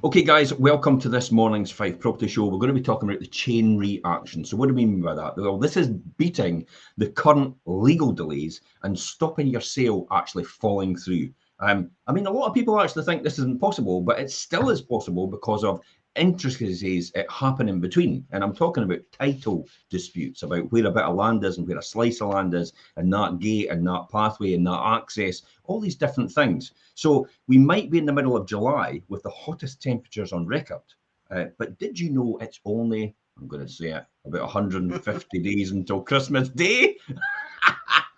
Okay, guys, welcome to this morning's Five Property Show. We're going to be talking about the chain reaction. So what do we mean by that? Well, this is beating the current legal delays and stopping your sale actually falling through. I mean, a lot of people actually think this isn't possible, but it still is possible because of intricacies that happen in between. And I'm talking about title disputes, about where a bit of land is and where a slice of land is, and that gate and that pathway and that access, all these different things. So we might be in the middle of July with the hottest temperatures on record. But did you know it's only, I'm going to say it, about 150 days until Christmas Day?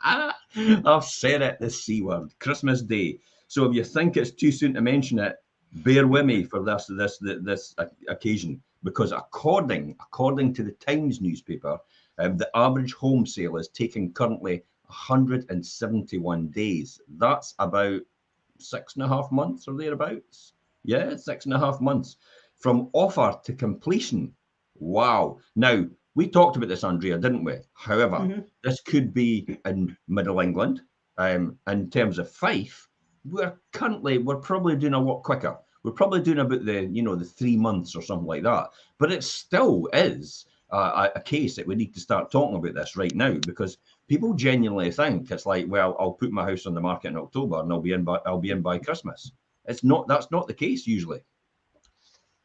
I've said it, the C word, Christmas Day. So if you think it's too soon to mention it, bear with me for this occasion, because according to the Times newspaper, the average home sale is taking currently 171 days. That's about 6.5 months or thereabouts. Yeah, 6.5 months from offer to completion. Wow. Now, we talked about this, Andrea, didn't we? However, this could be in Middle England. In terms of Fife, we're probably doing a lot quicker. We're probably doing about the 3 months or something like that. But it still is a case that we need to start talking about this right now, because people genuinely think it's like, well, I'll put my house on the market in October and I'll be in by Christmas. It's not. That's not the case usually,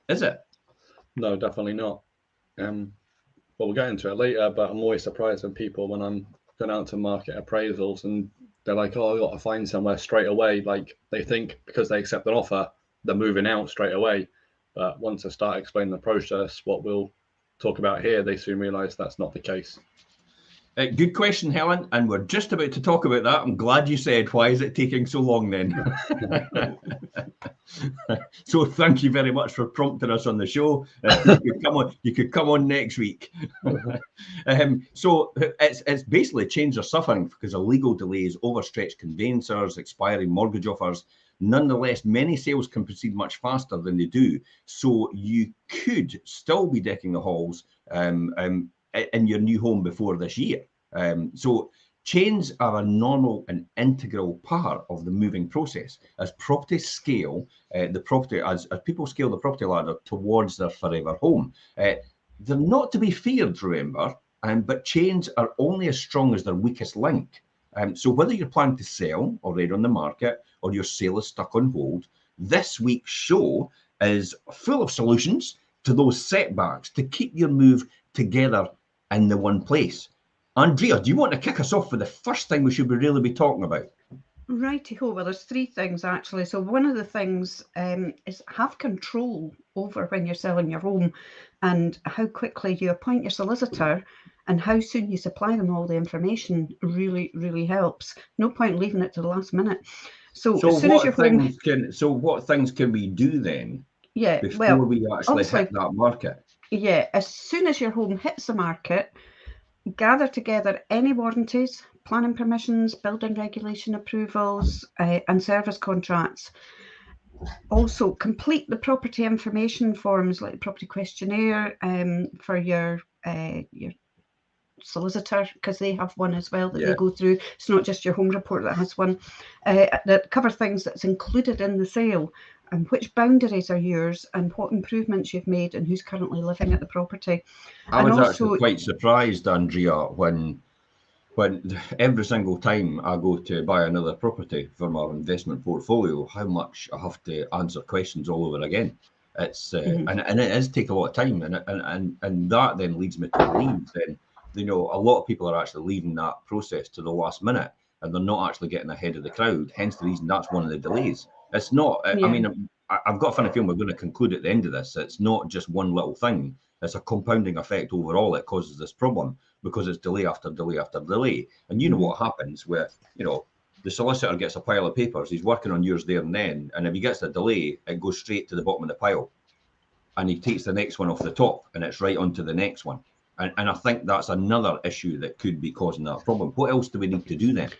is it? No, definitely not. Well, we'll get into it later, but I'm always surprised when I'm going out to market appraisals and they're like, oh, I got to find somewhere straight away. Like they think because they accept an offer, they're moving out straight away. But once I start explaining the process, what we'll talk about here, they soon realize that's not the case. Good question, Helen. And we're just about to talk about that. I'm glad you said, why is it taking so long then? So thank you very much for prompting us on the show. You could come on next week. So it's basically chains are suffering because of legal delays, overstretched conveyancers, expiring mortgage offers. Nonetheless, many sales can proceed much faster than they do. So you could still be decking the halls in your new home before this year. So chains are a normal and integral part of the moving process as properties scale the property, as people scale the property ladder towards their forever home. They're not to be feared, remember, but chains are only as strong as their weakest link. So whether you're planning to sell already on the market or your sale is stuck on hold, this week's show is full of solutions to those setbacks to keep your move together in the one place. Andrea, do you want to kick us off with the first thing we should really be talking about? Righty-ho. Well, there's three things actually. So one of the things is have control over when you're selling your home and how quickly you appoint your solicitor and how soon you supply them all the information really, really helps. No point leaving it to the last minute. So as soon as your home... So what things can we do then? Yeah, before we actually hit that market? Yeah, as soon as your home hits the market, gather together any warranties, planning permissions, building regulation approvals, and service contracts. Also, complete the property information forms like the property questionnaire for your solicitor, because they have one as well that they go through. It's not just your home report that has one that cover things that's included in the sale, and which boundaries are yours and what improvements you've made and who's currently living at the property. I was actually quite surprised, Andrea, when every single time I go to buy another property from our investment portfolio, how much I have to answer questions all over again. It's and it does take a lot of time, and that then leads me to believe then, a lot of people are actually leaving that process to the last minute and they're not actually getting ahead of the crowd. Hence the reason that's one of the delays. It's not, I mean, I've got a funny feeling we're going to conclude at the end of this. It's not just one little thing. It's a compounding effect overall that causes this problem because it's delay after delay after delay. And you know what happens where, the solicitor gets a pile of papers, he's working on yours there and then, and if he gets a delay, it goes straight to the bottom of the pile. And he takes the next one off the top and it's right onto the next one. And I think that's another issue that could be causing that problem. What else do we need to do then?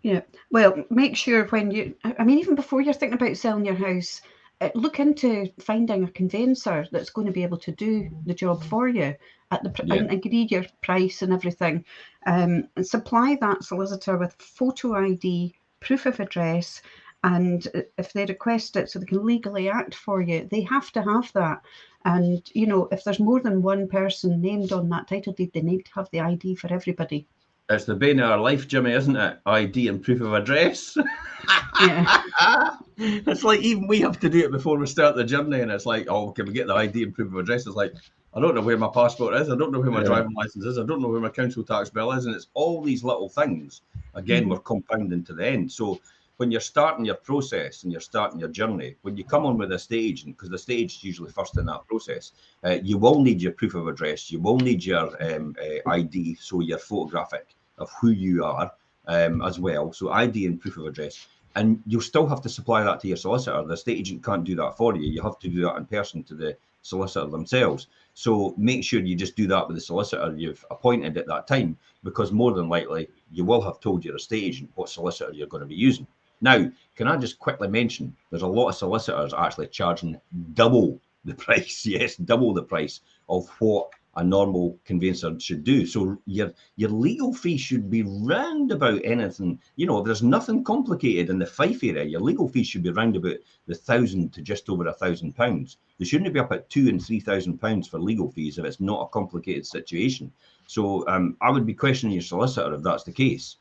Yeah, well, make sure even before you're thinking about selling your house, look into finding a conveyancer that's going to be able to do the job for you and agree your price and everything. And supply that solicitor with photo ID, proof of address, And if they request it so they can legally act for you, they have to have that. And, you know, if there's more than one person named on that title deed, they need to have the ID for everybody. It's the bane of our life, Jimmy, isn't it? ID and proof of address. Yeah. It's like even we have to do it before we start the journey, and it's like, oh, can we get the ID and proof of address? It's like, I don't know where my passport is. I don't know where my driving license is. I don't know where my council tax bill is. And it's all these little things. Again, we're compounding to the end. So when you're starting your process and you're starting your journey, when you come on with a estate agent, because the estate agent is usually first in that process, you will need your proof of address. You will need your ID, so your photographic of who you are as well. So ID and proof of address. And you'll still have to supply that to your solicitor. The estate agent can't do that for you. You have to do that in person to the solicitor themselves. So make sure you just do that with the solicitor you've appointed at that time, because more than likely you will have told your estate agent what solicitor you're going to be using. Now, can I just quickly mention, there's a lot of solicitors actually charging double the price, yes, double the price of what a normal conveyancer should do. So your legal fee should be round about anything, you know, if there's nothing complicated in the Fife area, your legal fee should be round about the £1,000 to just over £1,000. They shouldn't be up at £2,000 and £3,000 for legal fees if it's not a complicated situation. So I would be questioning your solicitor if that's the case.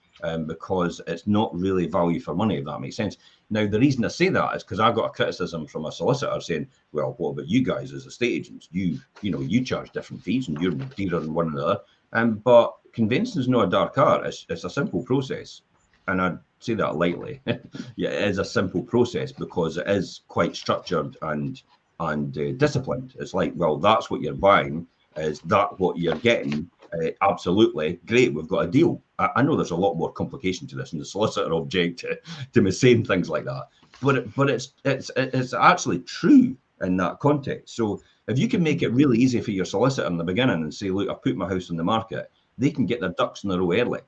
Because it's not really value for money, if that makes sense. Now, the reason I say that is because I got a criticism from a solicitor saying, well, what about you guys as estate agents? You charge different fees and you're dearer than one another. But conveyancing is not a dark art. It's a simple process. And I'd say that lightly. Yeah, it is a simple process because it is quite structured and disciplined. It's like, well, that's what you're buying. Is that what you're getting? Absolutely great. We've got a deal. I know there's a lot more complication to this, and the solicitor object to me saying things like that. But it's actually true in that context. So if you can make it really easy for your solicitor in the beginning and say, look, I put my house on the market, they can get their ducks in a row early.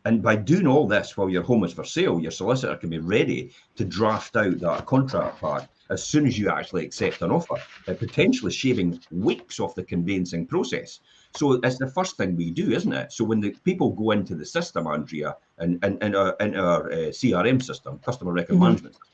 And by doing all this while your home is for sale, your solicitor can be ready to draft out that contract pack as soon as you actually accept an offer, potentially shaving weeks off the conveyancing process. So it's the first thing we do, isn't it? So when the people go into the system, Andrea, and in our CRM system, customer record management system,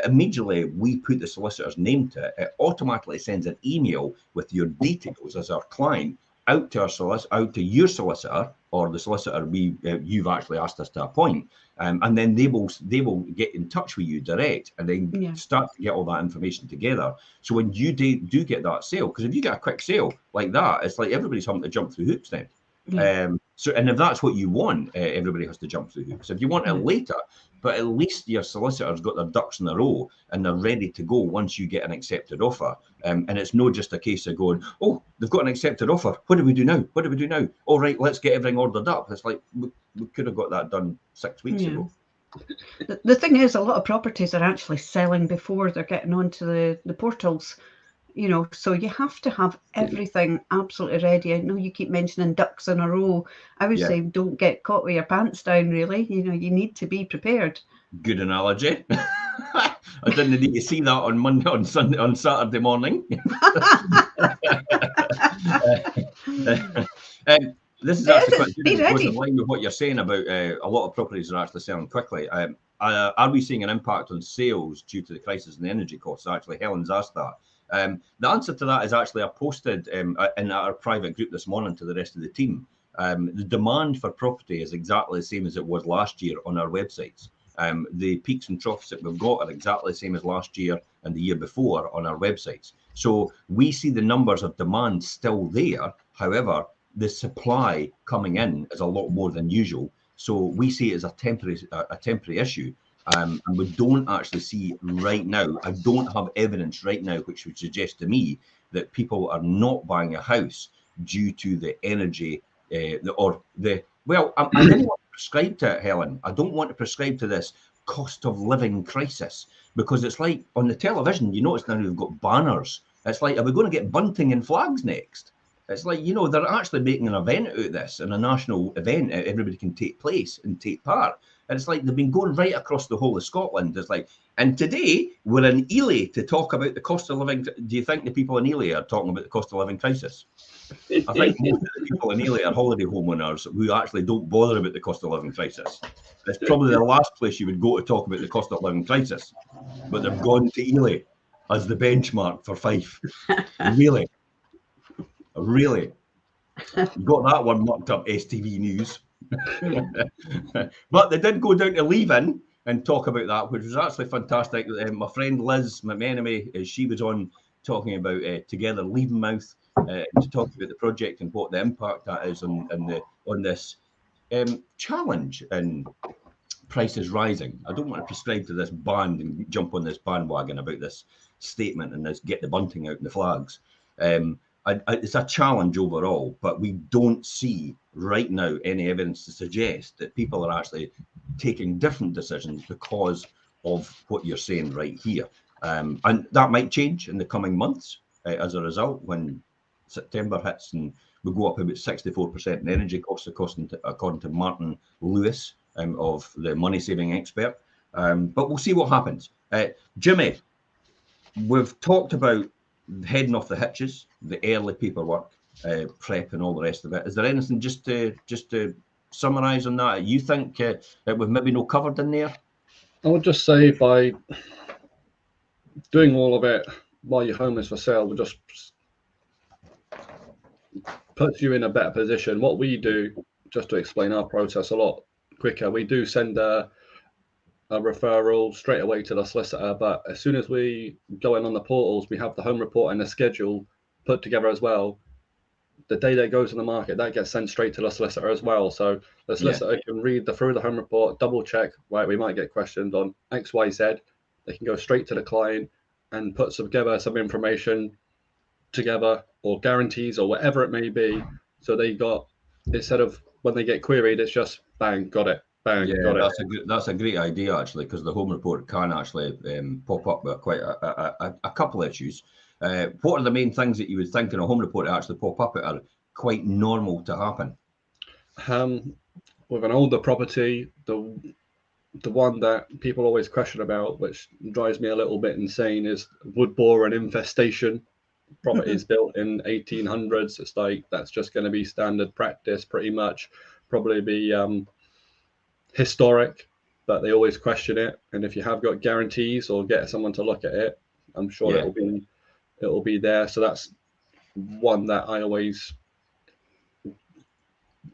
immediately we put the solicitor's name to it. It automatically sends an email with your details as our client out to our solicitor, out to your solicitor or the solicitor you've actually asked us to appoint, and then they will get in touch with you direct, and then start to get all that information together. So when you do get that sale, because if you get a quick sale like that, it's like everybody's having to jump through hoops then. So, and if that's what you want, everybody has to jump through hoops. If you want it later, but at least your solicitor's got their ducks in a row and they're ready to go once you get an accepted offer. And it's not just a case of going, oh, they've got an accepted offer. What do we do now? What do we do now? All right, let's get everything ordered up. It's like, we could have got that done 6 weeks ago. The thing is, a lot of properties are actually selling before they're getting onto the portals. You know, so you have to have everything absolutely ready. I know you keep mentioning ducks in a row. I would say don't get caught with your pants down, really. You know, you need to be prepared. Good analogy. I didn't need to see that on Monday, on Sunday, on Saturday morning. This is actually quite good. It goes in line with what you're saying about a lot of properties are actually selling quickly. Are we seeing an impact on sales due to the crisis in the energy costs? Actually, Helen's asked that. The answer to that is actually I posted in our private group this morning to the rest of the team. The demand for property is exactly the same as it was last year on our websites. The peaks and troughs that we've got are exactly the same as last year and the year before on our websites. So we see the numbers of demand still there. However, the supply coming in is a lot more than usual. So we see it as a temporary issue. And we don't actually see right now, I don't have evidence right now which would suggest to me that people are not buying a house due to the energy I didn't want to prescribe to it, Helen. I don't want to prescribe to this cost of living crisis, because it's like on the television, you notice now we've got banners. It's like, are we going to get bunting and flags next? It's like, you know, they're actually making an event out of this, and a national event everybody can take place and take part. And it's like they've been going right across the whole of Scotland. It's like, and today we're in Ely to talk about the cost of living. Do you think the people in Ely are talking about the cost of living crisis? I think most of the people in Ely are holiday homeowners who actually don't bother about the cost of living crisis. It's probably the last place you would go to talk about the cost of living crisis, but they've gone to Ely as the benchmark for Fife. Really? Really? You got that one mucked up, STV News. But they did go down to Leaving and talk about that, which was actually fantastic. My friend Liz McMenemy, she was on talking about Together Leavingmouth, to talk about the project and what the impact that is on this challenge in prices rising. I don't want to prescribe to this band and jump on this bandwagon about this statement and this get the bunting out and the flags. It's a challenge overall, but we don't see right now any evidence to suggest that people are actually taking different decisions because of what you're saying right here. And that might change in the coming months as a result when September hits and we go up about 64% in energy costs, according to Martin Lewis, of the money saving expert. But we'll see what happens. Jimmy, we've talked about heading off the hitches, the early paperwork, prep, and all the rest of it. Is there anything just to summarise on that you think that we've maybe not covered in there? I would just say by doing all of it while your home is for sale, will just puts you in a better position. What we do, just to explain our process a lot quicker, we do send a referral straight away to the solicitor, but as soon as we go in on the portals, we have the home report and the schedule put together as well. The day that goes on the market, that gets sent straight to the solicitor as well. So the solicitor can read through the home report, double check, right, we might get questioned on X, Y, Z. They can go straight to the client and put together some information together, or guarantees, or whatever it may be. So they got, instead of when they get queried, it's just bang, got it. Bang, got it. That's a great idea actually, because the home report can actually pop up with quite a couple of issues. What are the main things that you would think in a home report to actually pop up that are quite normal to happen? With an older property, the one that people always question about, which drives me a little bit insane, is wood borer and infestation. Properties built in 1800s, it's like that's just going to be standard practice pretty much. Probably be historic, but they always question it. And if you have got guarantees or get someone to look at it, I'm sure it'll be there. So that's one that I always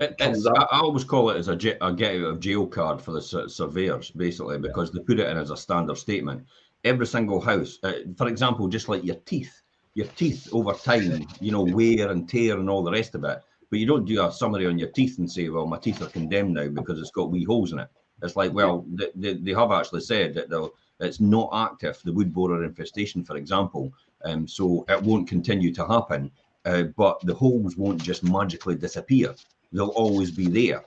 I always call it as a get out of jail card for the surveyors, basically, because they put it in as a standard statement. Every single house, for example, just like your teeth over time, wear and tear and all the rest of it. But you don't do a summary on your teeth and say, well, my teeth are condemned now because it's got wee holes in it. It's like, well, they have actually said that it's not active, the wood borer infestation, for example, so it won't continue to happen, but the holes won't just magically disappear. They'll always be there.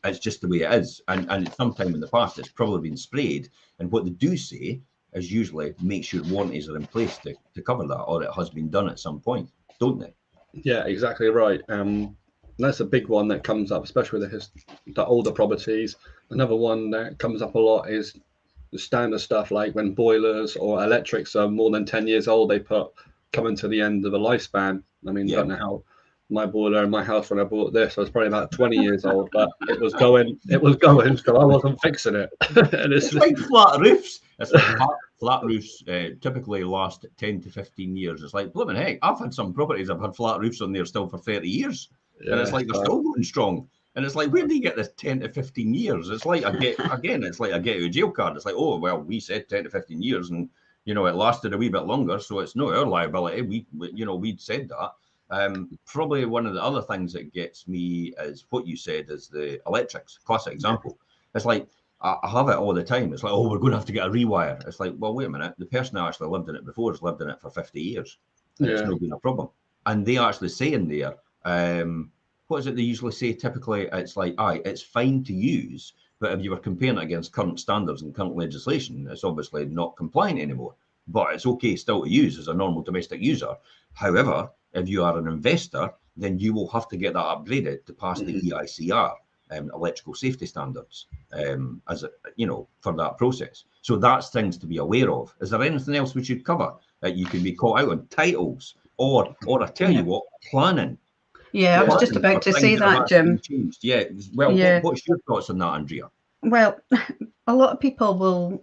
It's just the way it is. And sometime in the past, it's probably been sprayed. And what they do say is usually make sure warranties are in place to cover that, or it has been done at some point, don't they? Yeah, exactly right. That's a big one that comes up, especially with the older properties. Another one that comes up a lot is the standard stuff, like when boilers or electrics are more than 10 years old, they put coming to the end of the lifespan. I mean, I don't know how my boiler in my house when I bought this was probably about 20 years old, but it was going, so I wasn't fixing it. And it's like flat roofs. It's like flat roofs typically last 10 to 15 years. It's like, blooming heck, I've had some properties, I've had flat roofs on there still for 30 years. Yeah, and it's like they're still going strong. And it's like, where do you get this 10 to 15 years? It's like, it's like a get out of jail card. It's like, oh, well, we said 10 to 15 years and, it lasted a wee bit longer. So it's not our liability. We'd said that. Probably one of the other things that gets me is what you said is the electrics. Classic example. It's like, I have it all the time. It's like, oh, we're going to have to get a rewire. It's like, well, wait a minute. The person that actually lived in it before has lived in it for 50 years. And it's not been a problem. And they actually say in there, what is it they usually say? Typically, it's like, it's fine to use, but if you were comparing it against current standards and current legislation, it's obviously not compliant anymore. But it's okay still to use as a normal domestic user. However, if you are an investor, then you will have to get that upgraded to pass the EICR. electrical safety standards, as a, for that process. So that's things to be aware of. Is there anything else we should cover that you can be caught out on? Titles, or I tell you what, planning. Yeah, I was just about to say that, Jim. Changed. Yeah. Well, yeah. What's your thoughts on that, Andrea? Well, a lot of people will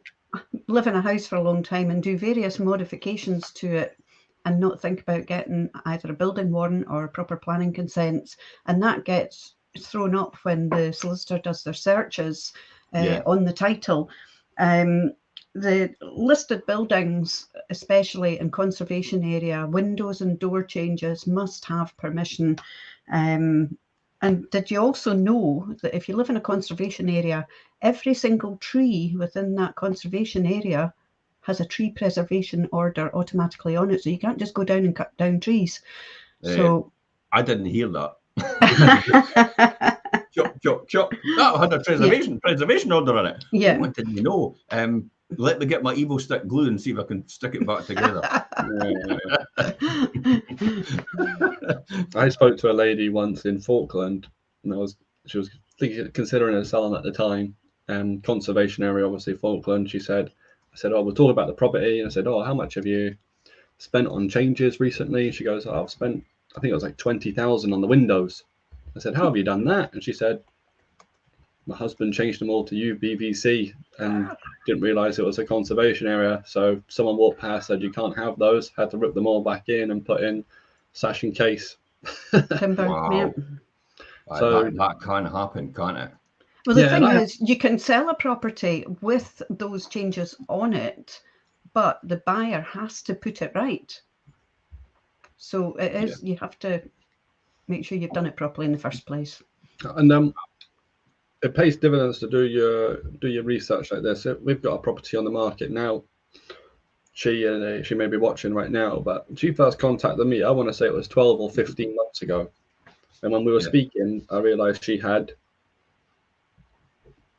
live in a house for a long time and do various modifications to it and not think about getting either a building warrant or proper planning consents, and that gets thrown up when the solicitor does their searches on the title. The listed buildings, especially in conservation area, windows and door changes must have permission. And did you also know that if you live in a conservation area, every single tree within that conservation area has a tree preservation order automatically on it, so you can't just go down and cut down trees. So I didn't hear that. Chop. That had a preservation order on it. Yeah. What didn't you know? Let me get my Evo stick glue and see if I can stick it back together. I spoke to a lady once in Falkland, and she was considering selling at the time. Conservation area, obviously Falkland. I said, "Oh, we'll talk about the property." And I said, "Oh, how much have you spent on changes recently?" She goes, "Oh, I've spent, I think it was like 20,000 on the windows." I said, "How have you done that?" And she said, "My husband changed them all to UPVC and didn't realise it was a conservation area. So someone walked past, said you can't have those, had to rip them all back in and put in sash and case." Timber. Wow. Yeah. So that can happen, can't it? Well, the thing is, you can sell a property with those changes on it, but the buyer has to put it right. So it is, you have to make sure you've done it properly in the first place. And it pays dividends to do your research like this. We've got a property on the market now. She may be watching right now, but she first contacted me, I want to say it was 12 or 15 months ago. And when we were speaking, I realised she had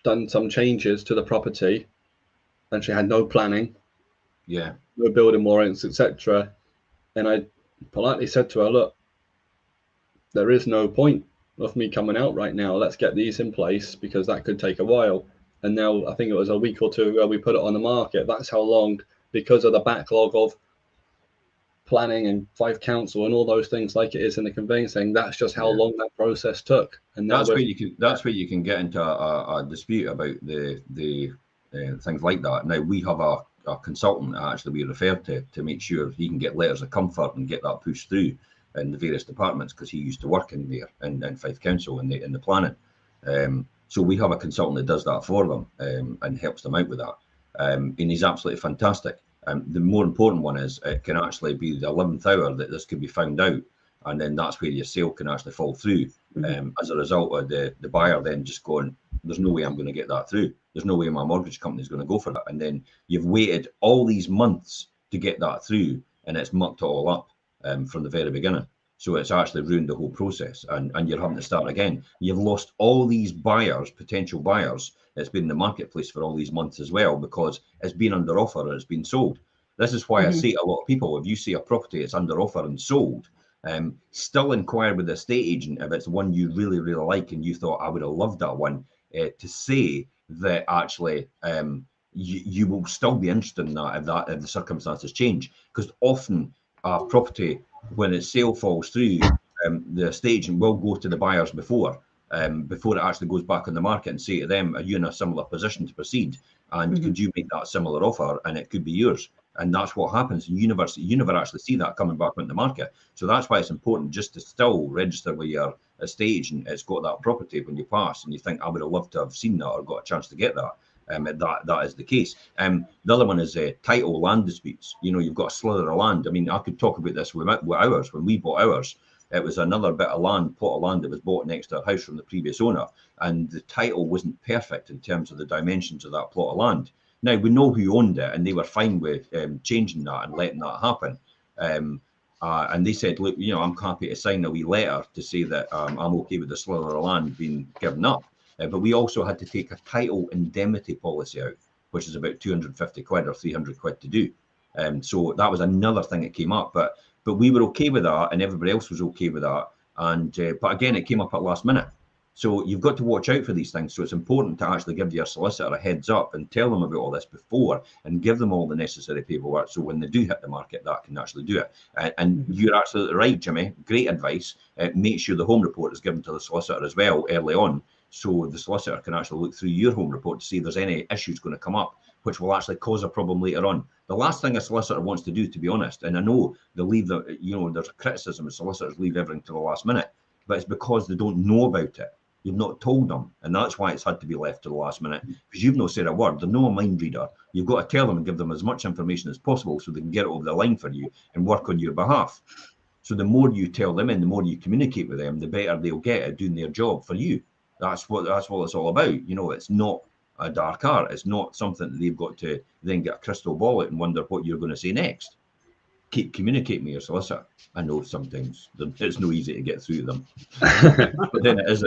done some changes to the property and she had no planning, no building warrants, etc. And I politely said to her, "Look, there is no point of me coming out right now. Let's get these in place, because that could take a while." And now I think it was a week or two ago we put it on the market. That's how long, because of the backlog of planning and Fife Council and all those things like it is in the conveyancing. That's just how long that process took. And that's where you can get into a dispute about the things like that. Now we have a consultant that actually we refer to make sure he can get letters of comfort and get that pushed through in the various departments, because he used to work in there in Fife Council in the planning. So we have a consultant that does that for them and helps them out with that. And he's absolutely fantastic. The more important one is it can actually be the 11th hour that this could be found out, and then that's where your sale can actually fall through as a result of the buyer then just going, "There's no way I'm going to get that through. There's no way my mortgage company is going to go for that." And then you've waited all these months to get that through, and it's mucked it all up from the very beginning. So it's actually ruined the whole process, and you're having to start again. You've lost all these buyers, potential buyers. It's been in the marketplace for all these months as well, because it's been under offer and it's been sold. This is why I say to a lot of people, if you see a property that's under offer and sold, still inquire with the estate agent if it's one you really, really like and you thought, "I would have loved that one," to say that actually you will still be interested in that if the circumstances change. Because often a property, when its sale falls through, the estate agent will go to the buyers before it actually goes back on the market and say to them, "Are you in a similar position to proceed? And could you make that similar offer? And it could be yours." And that's what happens. You never actually see that coming back on the market. So that's why it's important just to still register with your estate agent. It's got that property when you pass and you think, "I would have loved to have seen that or got a chance to get that." That is the case. The other one is title land disputes. You've got a slither of land. I mean, I could talk about this with ours. When we bought ours, it was another bit of land, plot of land that was bought next to our house from the previous owner, and the title wasn't perfect in terms of the dimensions of that plot of land. Now, we know who owned it, and they were fine with changing that and letting that happen. And they said, "Look, I'm happy to sign a wee letter to say that I'm okay with the slither of land being given up." But we also had to take a title indemnity policy out, which is about 250 quid or 300 quid to do. So that was another thing that came up. But we were okay with that, and everybody else was okay with that. And but again, it came up at last minute. So you've got to watch out for these things. So it's important to actually give your solicitor a heads up and tell them about all this before and give them all the necessary paperwork. So when they do hit the market, that can actually do it. And you're absolutely right, Jimmy. Great advice. Make sure the home report is given to the solicitor as well early on. So the solicitor can actually look through your home report to see if there's any issues going to come up, which will actually cause a problem later on. The last thing a solicitor wants to do, to be honest, and I know they leave the, there's criticism of solicitors leave everything to the last minute, but it's because they don't know about it. You've not told them, and that's why it's had to be left to the last minute, because you've not said a word. They're not a mind reader. You've got to tell them and give them as much information as possible so they can get it over the line for you and work on your behalf. So the more you tell them and the more you communicate with them, the better they'll get at doing their job for you. That's what it's all about. It's not a dark art. It's not something that they've got to then get a crystal ball out and wonder what you're going to say next. Keep communicating with your solicitor. I know sometimes it's no easy to get through them, but then it is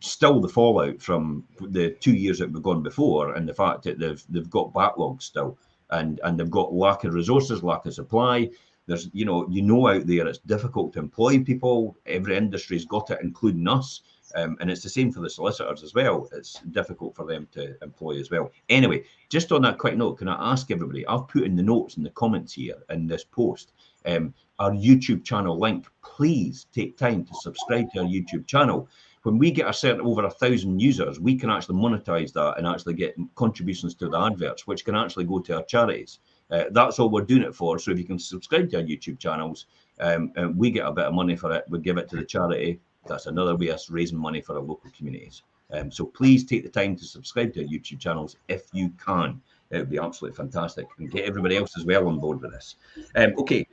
still the fallout from the 2 years that we've gone before, and the fact that they've got backlogs still, and they've got lack of resources, lack of supply. There's out there it's difficult to employ people. Every industry's got it, including us. And it's the same for the solicitors as well. It's difficult for them to employ as well. Anyway, just on that quick note, can I ask everybody, I've put in the notes in the comments here in this post, our YouTube channel link. Please take time to subscribe to our YouTube channel. When we get over 1,000 users, we can actually monetize that and actually get contributions to the adverts, which can actually go to our charities. That's all we're doing it for. So if you can subscribe to our YouTube channels, we get a bit of money for it. We give it to the charity. That's another way of raising money for our local communities. So please take the time to subscribe to our YouTube channels if you can. It would be absolutely fantastic, and get everybody else as well on board with this. Okay,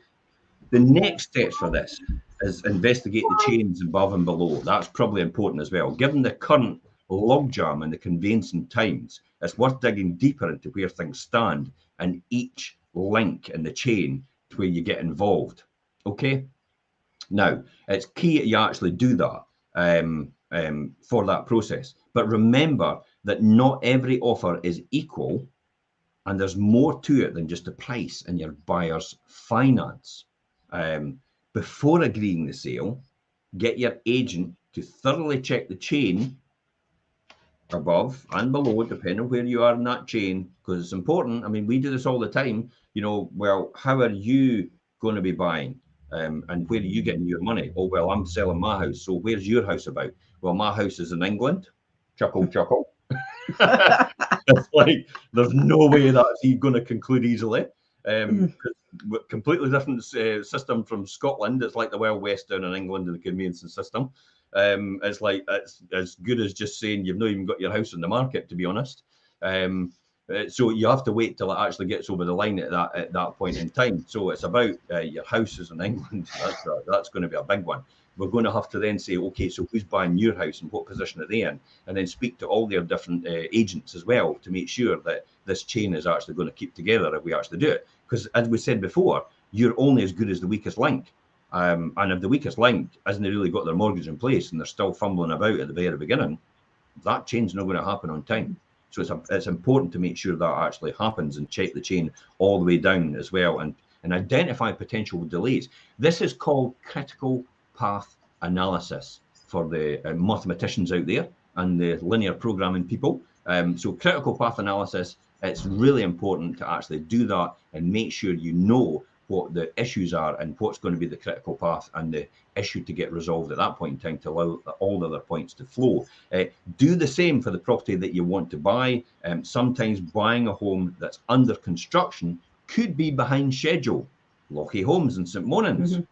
the next steps for this is investigate the chains above and below. That's probably important as well. Given the current logjam and the conveyancing times, it's worth digging deeper into where things stand and each link in the chain to where you get involved. Okay. Now, it's key that you actually do that for that process. But remember that not every offer is equal, and there's more to it than just the price and your buyer's finance. Before agreeing the sale, get your agent to thoroughly check the chain above and below, depending on where you are in that chain, because it's important. I mean, we do this all the time. Well, how are you going to be buying? And where are you getting your money? Oh, well, I'm selling my house. So where's your house about? Well, my house is in England. Chuckle, chuckle. It's like, there's no way that's going to conclude easily. Completely different system from Scotland. It's like the Wild West down in England and the conveyancing system. It's like, it's as good as just saying you've not even got your house on the market, to be honest. So you have to wait till it actually gets over the line at that point in time. So it's about your houses in England. That's going to be a big one. We're going to have to then say, okay, so who's buying your house and what position are they in? And then speak to all their different agents as well to make sure that this chain is actually going to keep together if we actually do it. Because as we said before, you're only as good as the weakest link. And if the weakest link hasn't really got their mortgage in place and they're still fumbling about at the very beginning, that chain's not going to happen on time. So it's important to make sure that actually happens and check the chain all the way down as well and identify potential delays. This is called critical path analysis for the mathematicians out there and the linear programming people. So critical path analysis, it's really important to actually do that and make sure you know what the issues are and what's going to be the critical path and the issue to get resolved at that point in time to allow all the other points to flow. Do the same for the property that you want to buy. Sometimes buying a home that's under construction could be behind schedule. Lochie Homes in St. Monans,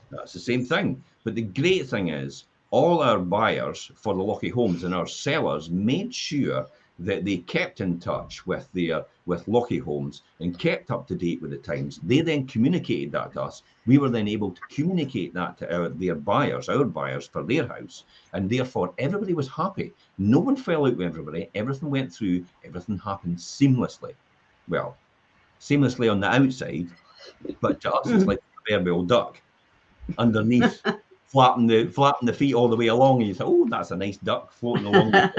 that's the same thing. But the great thing is all our buyers for the Lochie Homes and our sellers made sure that they kept in touch with Lochie Homes and kept up to date with the times. They then communicated that to us. We were then able to communicate that to our buyers for their house, and therefore everybody was happy. No one fell out with everybody. Everything went through. Everything happened seamlessly. Well, seamlessly on the outside, but to us it's like a proverbial duck underneath, flapping the feet all the way along, and you think, oh, that's a nice duck floating along the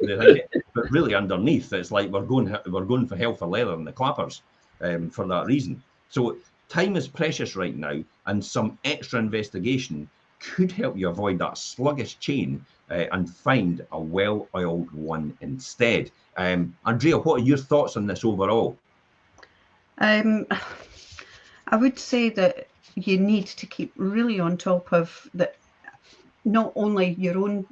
thing. But really underneath, it's like we're going for hell for leather and the clappers for that reason. So time is precious right now, and some extra investigation could help you avoid that sluggish chain and find a well-oiled one instead. Andrea, what are your thoughts on this overall? I would say that you need to keep really on top of that, not only your own,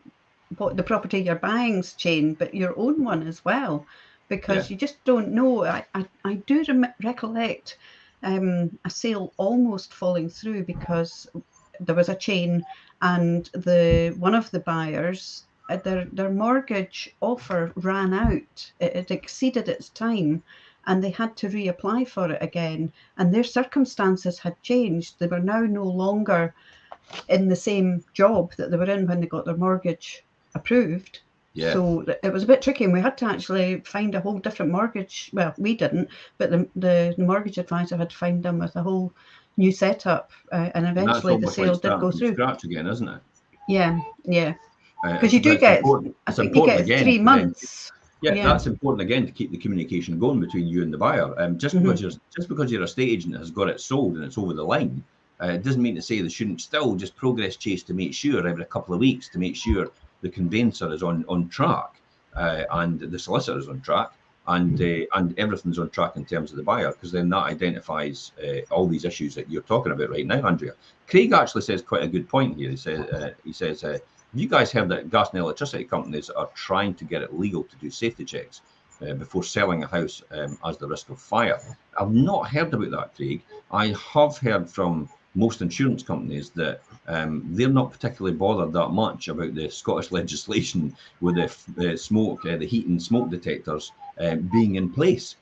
what the property you're buying's chain, but your own one as well, because you just don't know. I do recollect a sale almost falling through because there was a chain, and one of the buyers, their mortgage offer ran out. It exceeded its time, and they had to reapply for it again. And their circumstances had changed. They were now no longer in the same job that they were in when they got their mortgage approved. Yeah. So it was a bit tricky, and we had to actually find a whole different mortgage. Well, we didn't, but the mortgage advisor had to find them with a whole new setup, and eventually the sale did go through. Scratch again, isn't it? Yeah, yeah. Because you do get, I think you get 3 months. Yeah, that's important again, to keep the communication going between you and the buyer. Just because your estate agent has got it sold and it's over the line, it doesn't mean to say they shouldn't still just progress chase to make sure every couple of weeks to make sure the conveyancer is on track, and the solicitor is on track, and everything's on track in terms of the buyer, because then that identifies all these issues that you're talking about right now, Andrea. Craig actually says quite a good point here. He says, have you guys heard that gas and electricity companies are trying to get it legal to do safety checks before selling a house as the risk of fire? I've not heard about that, Craig. I have heard from most insurance companies that they're not particularly bothered that much about the Scottish legislation with the smoke, the heat and smoke detectors being in place,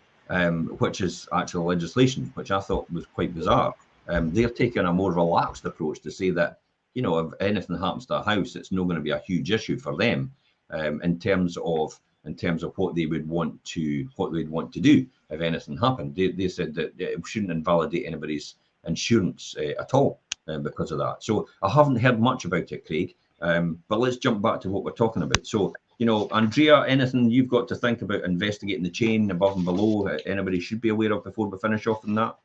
which is actual legislation, which I thought was quite bizarre. They're taking a more relaxed approach to say that, you know, if anything happens to a house, it's not going to be a huge issue for them in terms of what they would want to do if anything happened. They said that it shouldn't invalidate anybody's insurance at all because of that. So I haven't heard much about it, Craig. But let's jump back to what we're talking about. So, you know, Andrea, anything you've got to think about investigating the chain above and below, anybody should be aware of before we finish off on that?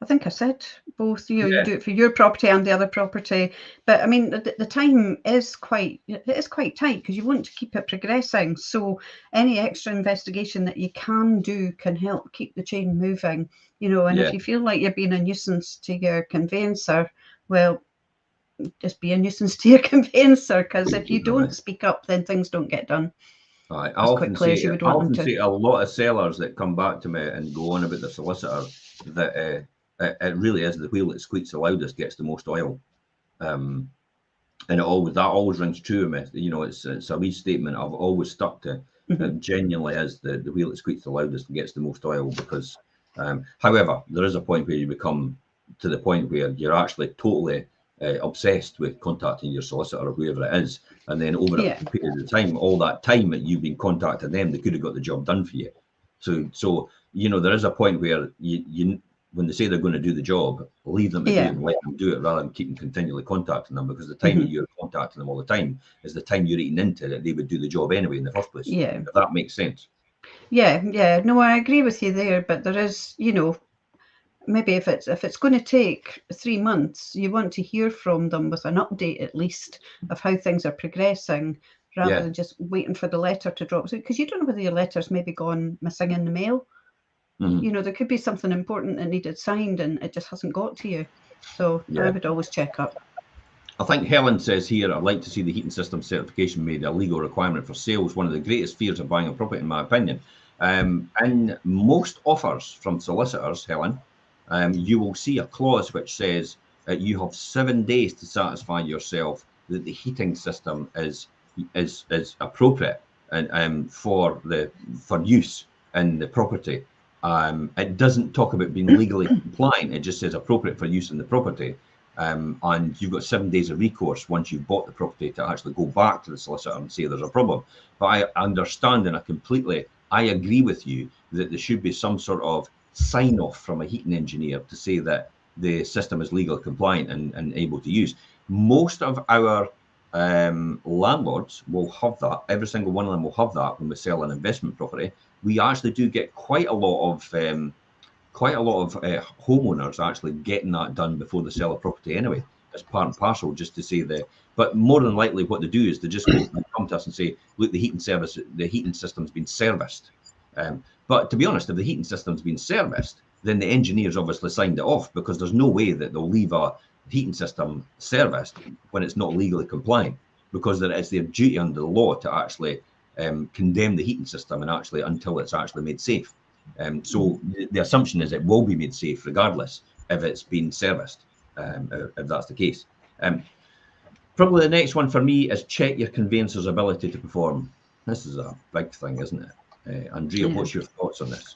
I think I said both. You do it for your property and the other property, but I mean the time is quite tight, because you want to keep it progressing. So any extra investigation that you can do can help keep the chain moving. You know, and if you feel like you're being a nuisance to your conveyancer, well, just be a nuisance to your conveyancer, because if you don't speak up, then things don't get done. I often say a lot of sellers that come back to me and go on about the solicitor that it really is the wheel that squeaks the loudest gets the most oil, and that always rings true with me. You know, it's a restatement I've always stuck to. It genuinely is the wheel that squeaks the loudest and gets the most oil, because however, there is a point where you become to the point where you're actually totally obsessed with contacting your solicitor or whoever it is, and then over a period of time, all that time that you've been contacting them, they could have got the job done for you. So you know, there is a point where you when they say they're going to do the job, leave them to do it and let them do it, rather than keeping continually contacting them, because the time that you're contacting them all the time is the time you're eating into that they would do the job anyway in the first place. If that makes sense. Yeah. No, I agree with you there, but there is, you know, maybe if it's going to take 3 months, you want to hear from them with an update at least of how things are progressing, rather than just waiting for the letter to drop. Because you don't know whether your letter's maybe gone missing in the mail. You know, there could be something important that needed signed and it just hasn't got to you. So I would always check up. I think Helen says here, I'd like to see the heating system certification made a legal requirement for sales. One of the greatest fears of buying a property, in my opinion. In most offers from solicitors, Helen, you will see a clause which says you have 7 days to satisfy yourself that the heating system is appropriate and for use in the property. It doesn't talk about being legally compliant. It just says appropriate for use in the property. And you've got 7 days of recourse once you've bought the property to actually go back to the solicitor and say there's a problem. But I understand, and I agree with you that there should be some sort of sign off from a heating engineer to say that the system is legally compliant and able to use. Most of our landlords will have that. Every single one of them will have that when we sell an investment property. We actually do get quite a lot of quite a lot of homeowners are actually getting that done before they sell a property anyway, as part and parcel, just to say the. But more than likely, what they do is they just come to us and say, "Look, the heating system's been serviced." But to be honest, if the heating system's been serviced, then the engineers obviously signed it off, because there's no way that they'll leave a heating system serviced when it's not legally compliant, because it's their duty under the law to actually condemn the heating system and actually until it's actually made safe. So the assumption is it will be made safe regardless if it's been serviced, if that's the case. Probably the next one for me is check your conveyancer's ability to perform. This is a big thing, isn't it? Andrea, what's your thoughts on this?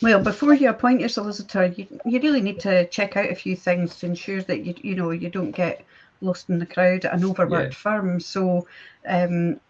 Well, before you appoint your solicitor, you really need to check out a few things to ensure that you don't get lost in the crowd at an overworked firm. So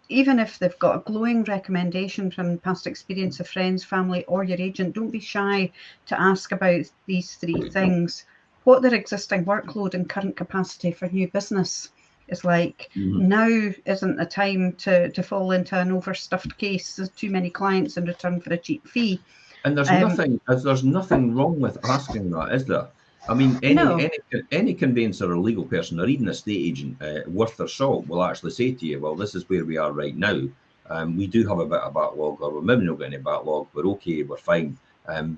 even if they've got a glowing recommendation from past experience of friends, family, or your agent, don't be shy to ask about these three things. What their existing workload and current capacity for new business is like. Now isn't the time to fall into an overstuffed case. There's too many clients in return for a cheap fee. And there's nothing wrong with asking that, is there? I mean, any conveyancer or legal person, or even a estate agent worth their salt, will actually say to you, well, this is where we are right now. We do have a bit of backlog, or we're maybe not getting any backlog. We're okay, we're fine.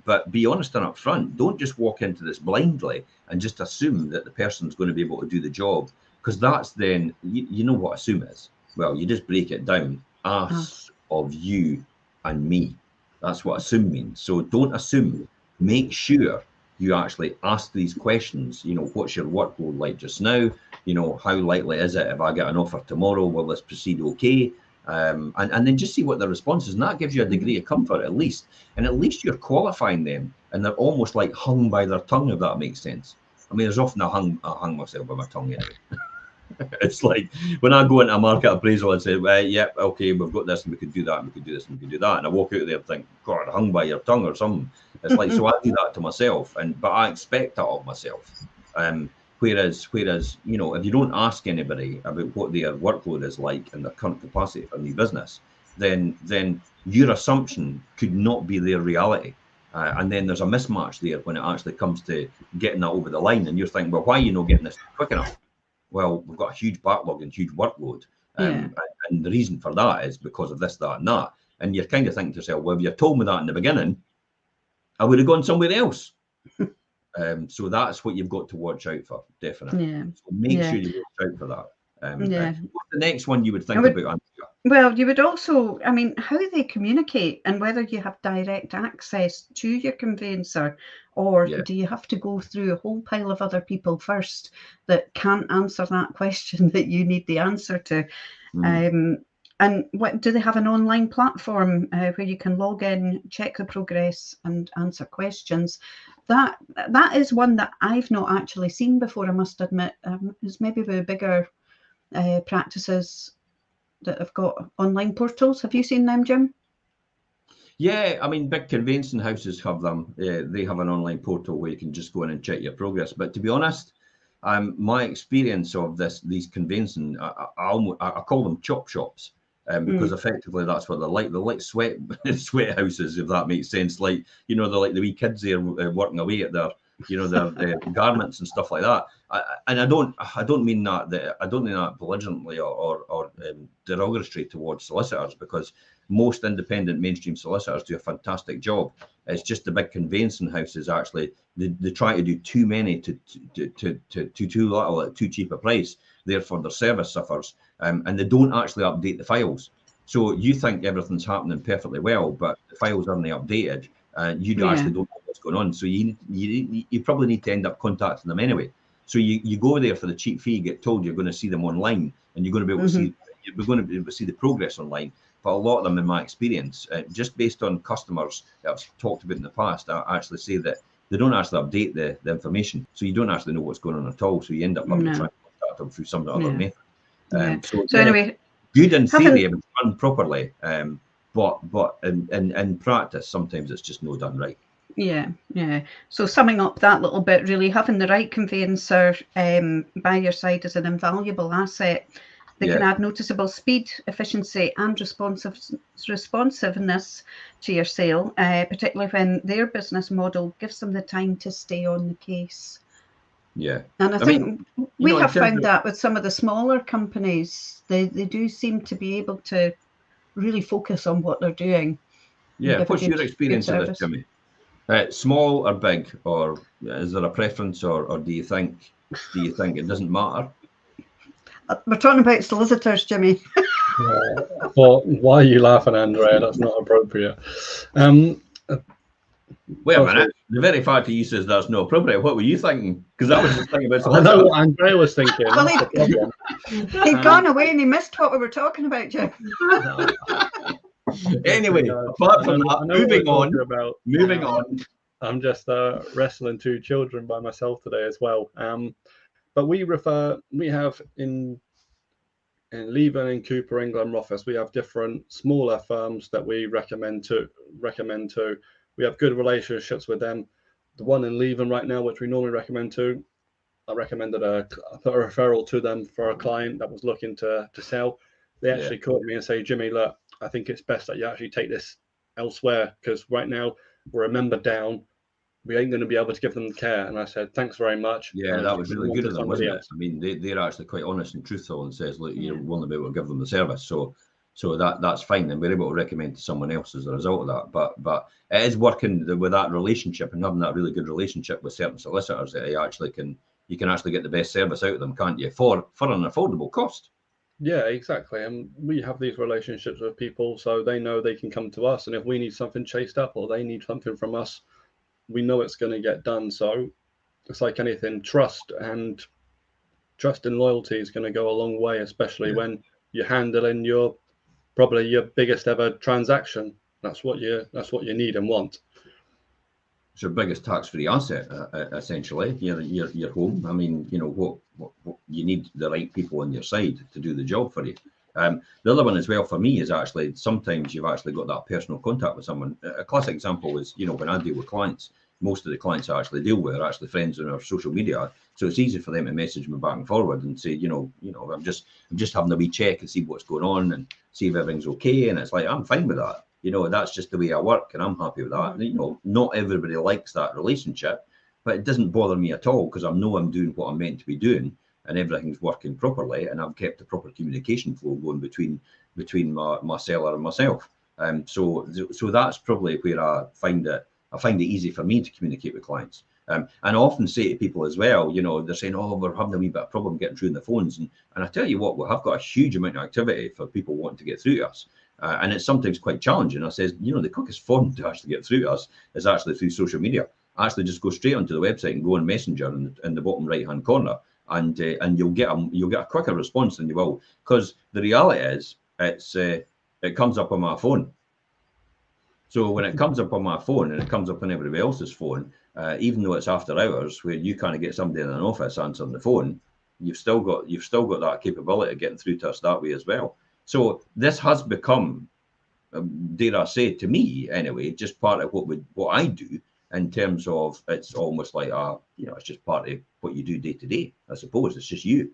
But be honest and upfront. Don't just walk into this blindly and just assume that the person's going to be able to do the job, because that's then, you know what assume is. Well, you just break it down. Ask of you and me. That's what assume means. So don't assume. Make sure you actually ask these questions. You know, what's your workload like just now? You know, how likely is it if I get an offer tomorrow, will this proceed okay? And then just see what the response is. And that gives you a degree of comfort at least. And at least you're qualifying them, and they're almost like hung by their tongue, if that makes sense. I mean, there's often I hung myself by my tongue anyway. It's like when I go into a market appraisal and say, well, yeah, okay, we've got this and we could do that and we could do this and we could do that. And I walk out there and think, God, hung by your tongue or something. It's like, so I do that to myself, but I expect that of myself. Whereas, you know, if you don't ask anybody about what their workload is like and their current capacity for new business, then your assumption could not be their reality. And then there's a mismatch there when it actually comes to getting that over the line. And you're thinking, well, why are you not getting this quick enough? Well, we've got a huge backlog and huge workload. And the reason for that is because of this, that, and that. And you're kind of thinking to yourself, well, if you told me that in the beginning, I would have gone somewhere else. So that's what you've got to watch out for, definitely. So make sure you watch out for that. What's the next one you would think about, Andrea? Well, you would also, I mean, how they communicate and whether you have direct access to your conveyancer, or do you have to go through a whole pile of other people first that can't answer that question that you need the answer to? And what do they have an online platform where you can log in, check the progress, and answer questions? That is one that I've not actually seen before, I must admit. It's maybe the bigger practices that have got online portals. Have you seen them, Jim? Yeah, I mean, big conveyancing houses have them. They have an online portal where you can just go in and check your progress. But to be honest, my experience of these conveyancing, I call them chop shops. Because effectively that's what they're like. They're like sweat houses, if that makes sense. Like, you know, they're like the wee kids there working away at their, you know, their garments and stuff like that. And I don't mean that belligerently or derogatory towards solicitors, because most independent mainstream solicitors do a fantastic job. It's just the big conveyancing houses actually they try to do too many to too little at too cheap a price. Therefore, their service suffers, and they don't actually update the files. So you think everything's happening perfectly well, but the files aren't updated, and you actually don't know what's going on. So you probably need to end up contacting them anyway. So you go there for the cheap fee, get told you're going to see them online, and you're going to be able to see the progress online. But a lot of them, in my experience, just based on customers that I've talked about in the past, I actually say that they don't actually update the information. So you don't actually know what's going on at all. So you end up having to try and contact them through some other method. So anyway, good in theory if it's run properly, but in practice, sometimes it's just not done right. Yeah. So summing up that little bit, really having the right conveyancer by your side is an invaluable asset. They can add noticeable speed, efficiency, and responsiveness to your sale, particularly when their business model gives them the time to stay on the case. Yeah. And I think we have found that with some of the smaller companies, they do seem to be able to really focus on what they're doing. Yeah. What's your experience of this, Jimmy? Small or big, or is there a preference, or do you think it doesn't matter? We're talking about solicitors, Jimmy. Well, why are you laughing, Andrea? That's not appropriate. Wait a minute. The very fact that you says that's not appropriate, what were you thinking? Because I was just thinking about solicitors. I know what Andrea was thinking. Well, he'd gone away and he missed what we were talking about, Jim. Anyway, apart from that, moving on. I'm just wrestling 2 children by myself today as well. But we have in Leven and Cooper, England office, we have different smaller firms that we recommend to. We have good relationships with them. The one in Leven right now, which we normally recommend to, I recommended a referral to them for a client that was looking to sell. They actually called me and say, Jimmy, look, I think it's best that you actually take this elsewhere, because right now we're a member down. We ain't going to be able to give them the care. And I said, thanks very much. Yeah, that was really good of them, wasn't it? I mean, they're actually quite honest and truthful and says, look, you won't be able to give them the service. So that's fine. And we're able to recommend to someone else as a result of that. But it is working with that relationship and having that really good relationship with certain solicitors that you can actually get the best service out of them, can't you? For an affordable cost. Yeah, exactly. And we have these relationships with people, so they know they can come to us. And if we need something chased up or they need something from us, we know it's going to get done. So it's like anything, trust and loyalty is going to go a long way, especially when you're handling probably your biggest ever transaction. That's what you need and want. It's your biggest tax-free asset, essentially. Your home. I mean, what you need the right people on your side to do the job for you. The other one as well for me is actually sometimes you've actually got that personal contact with someone. A classic example is, when I deal with clients, most of the clients I actually deal with are actually friends on our social media. So it's easy for them to message me back and forward and say, I'm just having a wee check and see what's going on and see if everything's okay. And it's like, I'm fine with that. That's just the way I work and I'm happy with that. And, not everybody likes that relationship, but it doesn't bother me at all because I know I'm doing what I'm meant to be doing and everything's working properly and I've kept the proper communication flow going between my seller and myself. So that's probably where I find it easy for me to communicate with clients. And I often say to people as well, they're saying, oh, we're having a wee bit of problem getting through in the phones. And I tell you what, we have got a huge amount of activity for people wanting to get through to us. And it's sometimes quite challenging. I says, the quickest form to actually get through to us is actually through social media. Actually just go straight onto the website and go on Messenger in the bottom right-hand corner. And you'll get a quicker response than you will. Because the reality is, it comes up on my phone. So when it comes up on my phone and it comes up on everybody else's phone, even though it's after hours where you kind of get somebody in an office answering the phone, you've still got that capability of getting through to us that way as well. So this has become, dare I say, to me anyway, just part of what I do in terms of it's almost like it's just part of what you do day to day. I suppose it's just you.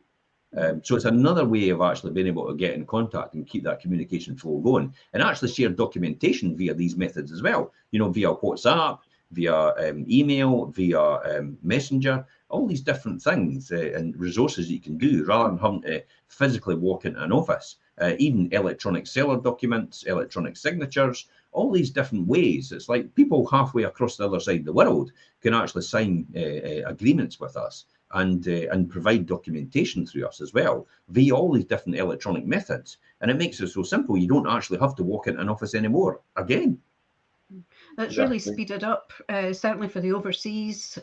So it's another way of actually being able to get in contact and keep that communication flow going and actually share documentation via these methods as well, via WhatsApp, via email, via Messenger, all these different things and resources that you can do rather than having to physically walk into an office, even electronic seller documents, electronic signatures, all these different ways. It's like people halfway across the other side of the world can actually sign agreements with us and provide documentation through us as well via all these different electronic methods. And it makes it so simple. You don't actually have to walk into an office anymore again. It's really speeded up, certainly for the overseas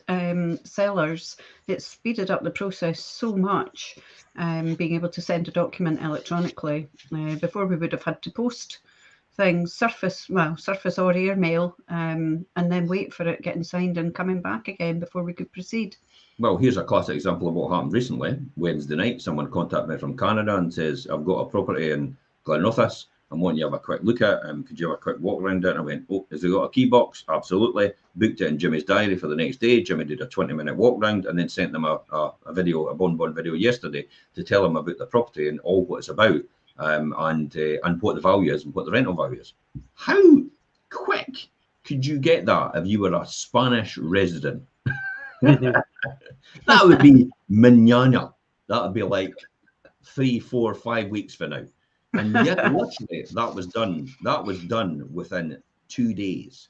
sellers. It's speeded up the process so much, being able to send a document electronically. Before we would have had to post things, surface or airmail, and then wait for it getting signed and coming back again before we could proceed. Well, here's a classic example of what happened recently. Wednesday night, someone contacted me from Canada and says, I've got a property in Glenrothes. I'm wanting you to have a quick look at it. Could you have a quick walk around it? And I went, oh, has it got a key box? Absolutely. Booked it in Jimmy's diary for the next day. Jimmy did a 20-minute walk round and then sent them a video, a Bon video yesterday to tell them about the property and all what it's about, and what the value is and what the rental value is. How quick could you get that if you were a Spanish resident? That would be mañana. That would be like 3, 4, 5 weeks for now. And yet, literally, that was done. That was done within 2 days,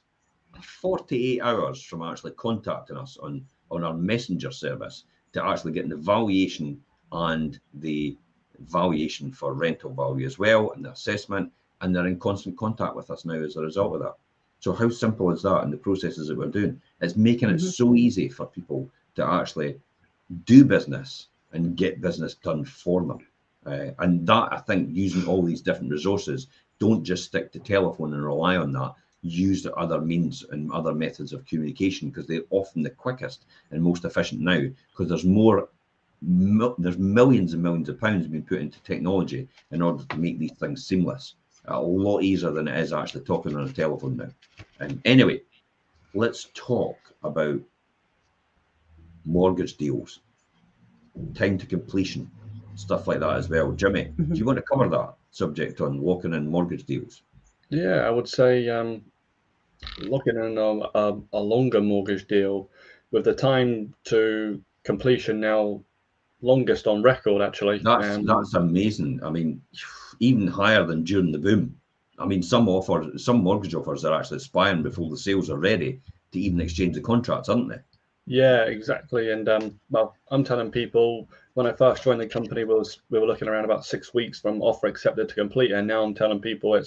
48 hours from actually contacting us on our messenger service to actually getting the valuation and the valuation for rental value as well, and the assessment. And they're in constant contact with us now as a result of that. So how simple is that? And the processes that we're doing, it's making it so easy for people to actually do business and get business done for them. And that, I think, using all these different resources, don't just stick to telephone and rely on that. Use the other means and other methods of communication, because they're often the quickest and most efficient now, because there's millions and millions of pounds being put into technology in order to make these things seamless. A lot easier than it is actually talking on a telephone now. Anyway, let's talk about mortgage deals, time to completion, stuff like that as well. Jimmy, do you want to cover that subject on locking in mortgage deals? Yeah, I would say locking in a longer mortgage deal with the time to completion now longest on record, actually. That's amazing. I mean, even higher than during the boom. I mean, some mortgage offers are actually expiring before the sales are ready to even exchange the contracts, aren't they? Yeah, exactly. And well, I'm telling people, when I first joined the company, we were looking around about 6 weeks from offer accepted to complete, and now I'm telling people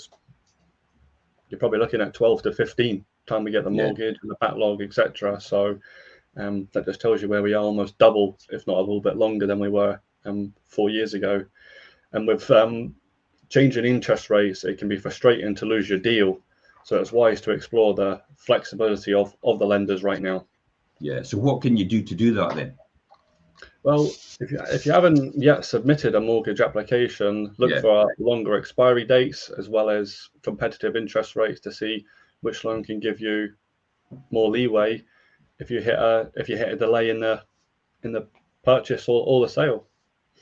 you're probably looking at 12 to 15 time we get the mortgage and the backlog, etc. So that just tells you where we are, almost double, if not a little bit longer than we were 4 years ago. And with changing interest rates, it can be frustrating to lose your deal. So it's wise to explore the flexibility of the lenders right now. Yeah. So what can you do to do that then? Well, if you haven't yet submitted a mortgage application, look for longer expiry dates as well as competitive interest rates to see which loan can give you more leeway if you hit a delay in the purchase or the sale.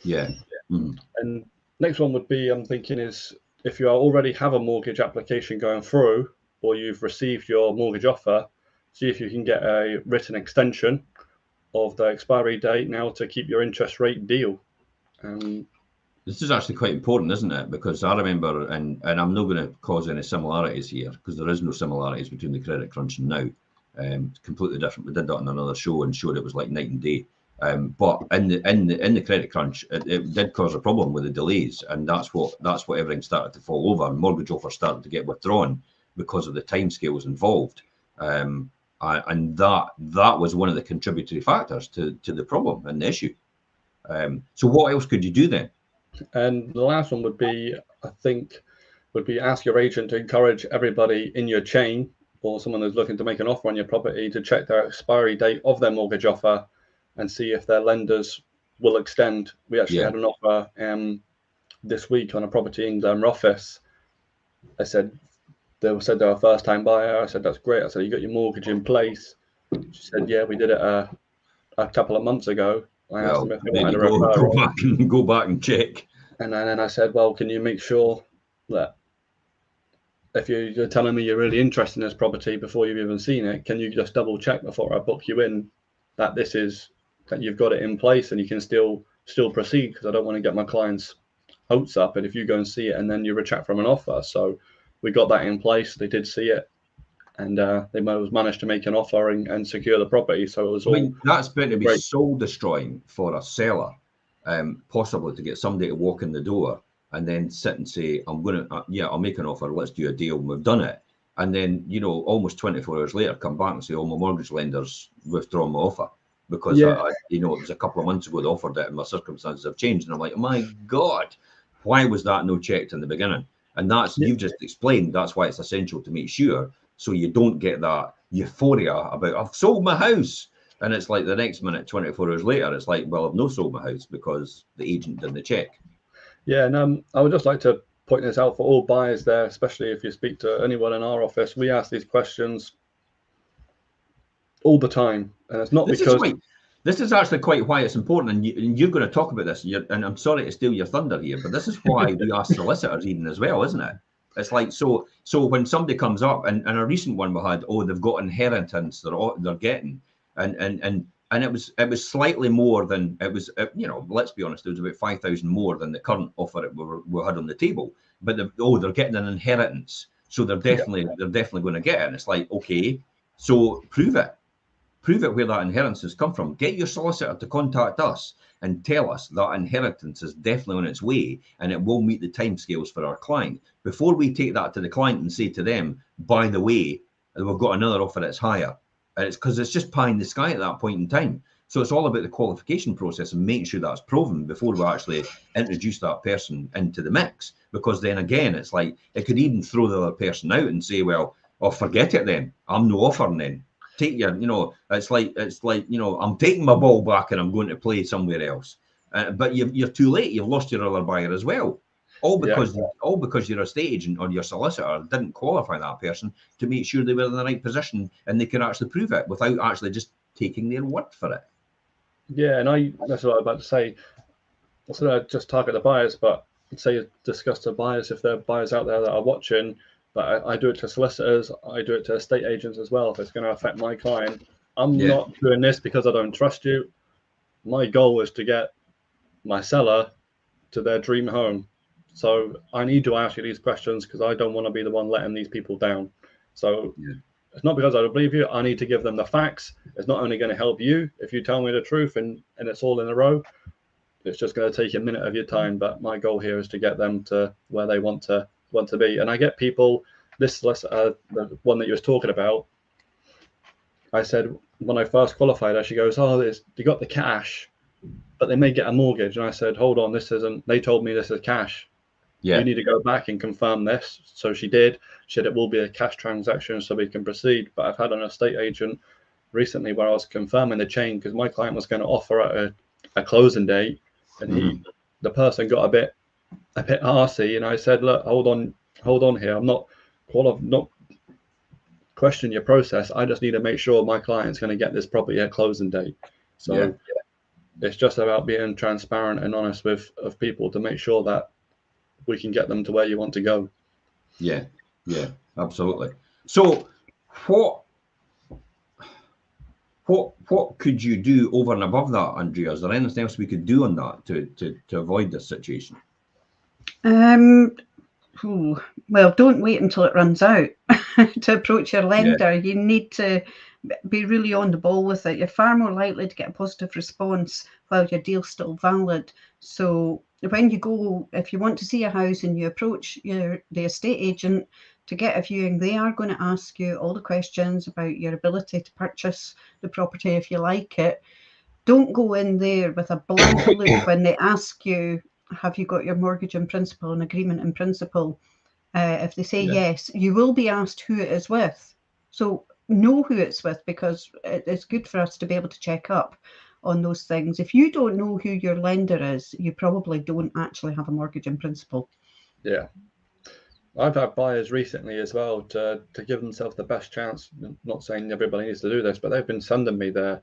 Yeah. And next one would be, I'm thinking, is if you already have a mortgage application going through or you've received your mortgage offer, see if you can get a written extension of the expiry date now to keep your interest rate deal. This is actually quite important, isn't it? Because I remember, and I'm not going to cause any similarities here, because there is no similarities between the credit crunch and now. It's completely different. We did that on another show and showed it was like night and day. But in the credit crunch, it did cause a problem with the delays, and that's what everything started to fall over. Mortgage offers started to get withdrawn because of the timescales involved. And that was one of the contributory factors to the problem and the issue. So what else could you do then? And the last one would be, I think, ask your agent to encourage everybody in your chain or someone who's looking to make an offer on your property to check their expiry date of their mortgage offer and see if their lenders will extend. We actually had an offer this week on a property in Glen Rothes. They said they were a first-time buyer. I said, that's great. I said, you got your mortgage in place? She said, yeah, we did it a couple of months ago. I asked them if they wanted a referral. Go back and check. And then I said, well, can you make sure that if you're telling me you're really interested in this property before you've even seen it, can you just double check before I book you in that that you've got it in place and you can still proceed, because I don't want to get my clients' hopes up. And if you go and see it and then you retract from an offer. So we got that in place. They did see it, and they managed to make an offer and secure the property. So it was all. I mean, that's better to be soul destroying for a seller, possibly to get somebody to walk in the door and then sit and say, I'm going to, I'll make an offer. Let's do a deal. And we've done it. And then, almost 24 hours later, come back and say, oh, my mortgage lender's withdrawn my offer because, it was a couple of months ago they offered it and my circumstances have changed. And I'm like, oh my God, why was that no checked in the beginning? And you've just explained, that's why it's essential to make sure so you don't get that euphoria about, I've sold my house. And it's like the next minute, 24 hours later, it's like, well, I've not sold my house because the agent didn't check. Yeah, and I would just like to pointing this out for all buyers there, especially if you speak to anyone in our office. We ask these questions all the time, and it's not this is actually quite why it's important, and you're going to talk about this, and I'm sorry to steal your thunder here, but this is why we ask solicitors even as well, isn't it? It's like, so when somebody comes up, and a recent one we had, they've got inheritance they're getting, and it was slightly more than it was, let's be honest, it was about 5,000 more than the current offer that we had on the table, but they're getting an inheritance, so they're definitely going to get it. And it's like, okay, so prove it where that inheritance has come from. Get your solicitor to contact us and tell us that inheritance is definitely on its way and it will meet the timescales for our client, before we take that to the client and say to them, by the way, we've got another offer that's higher. And it's because it's just pie in the sky at that point in time. So it's all about the qualification process and making sure that's proven before we actually introduce that person into the mix. Because then again, it's like, it could even throw the other person out and say, well, forget it then. I'm no offering then. Take your, it's like, I'm taking my ball back and I'm going to play somewhere else. But you're too late. You've lost your other buyer as well. All because your estate agent or your solicitor didn't qualify that person to make sure they were in the right position and they could actually prove it without actually just taking their word for it. Yeah, and that's what I was about to say. So I just target the buyers, but say discuss to buyers if there are buyers out there that are watching. But I do it to solicitors, I do it to estate agents as well. If it's going to affect my client, I'm not doing this because I don't trust you. My goal is to get my seller to their dream home. So I need to ask you these questions because I don't want to be the one letting these people down. So it's not because I don't believe you. I need to give them the facts. It's not only going to help you if you tell me the truth and it's all in a row. It's just going to take a minute of your time. But my goal here is to get them to where they want to be. And I get people, this the one that you was talking about, I said when I first qualified her, she goes, you got the cash, but they may get a mortgage. And I said, hold on, they told me this is cash. You need to go back and confirm this. So she did. She said it will be a cash transaction so we can proceed. But I've had an estate agent recently where I was confirming the chain because my client was going to offer at a closing date, and the person got a bit arsey, and I said, look, hold on here. I'm not questioning your process. I just need to make sure my client's going to get this property at closing date. So it's just about being transparent and honest with people to make sure that we can get them to where you want to go. Yeah, absolutely. So what could you do over and above that, Andrea? Is there anything else we could do on that to avoid this situation? Well, don't wait until it runs out to approach your lender. You need to be really on the ball with it. You're far more likely to get a positive response while your deal's still valid. So when you go, if you want to see a house and you approach the estate agent to get a viewing, they are going to ask you all the questions about your ability to purchase the property if you like it. Don't go in there with a blank look when they ask you, have you got your mortgage in principle and agreement in principle? If they say yes, you will be asked who it is with. So know who it's with, because it's good for us to be able to check up on those things. If you don't know who your lender is, you probably don't actually have a mortgage in principle. Yeah. I've had buyers recently as well to give themselves the best chance. I'm not saying everybody needs to do this, but they've been sending me there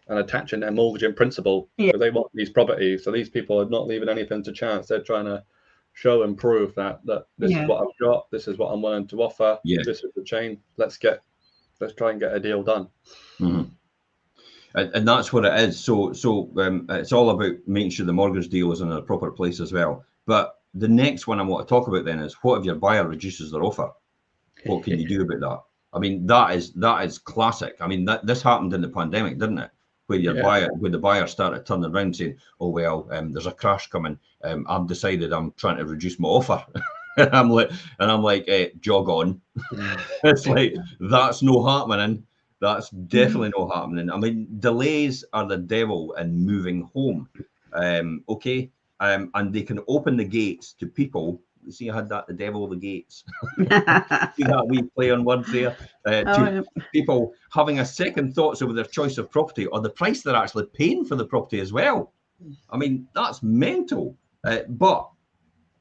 and attaching their mortgage in principle because they want these properties. So these people are not leaving anything to chance. They're trying to show and prove that this is what I've got. This is what I'm willing to offer. This is the chain. Let's try and get a deal done. And that's what it is. So it's all about making sure the mortgage deal is in a proper place as well. But the next one I want to talk about then is, what if your buyer reduces their offer? What can you do about that? I mean, that is classic. I mean, this happened in the pandemic, didn't it? Where the buyer started turning around saying, "Oh well, there's a crash coming. I've decided I'm trying to reduce my offer." and I'm like, jog on. It's like, that's no happening. That's definitely not happening. I mean, delays are the devil in moving home. And they can open the gates to people. You see, I had that, the devil of the gates. See that wee play on words there? People having a second thoughts over their choice of property or the price they're actually paying for the property as well. I mean, that's mental. But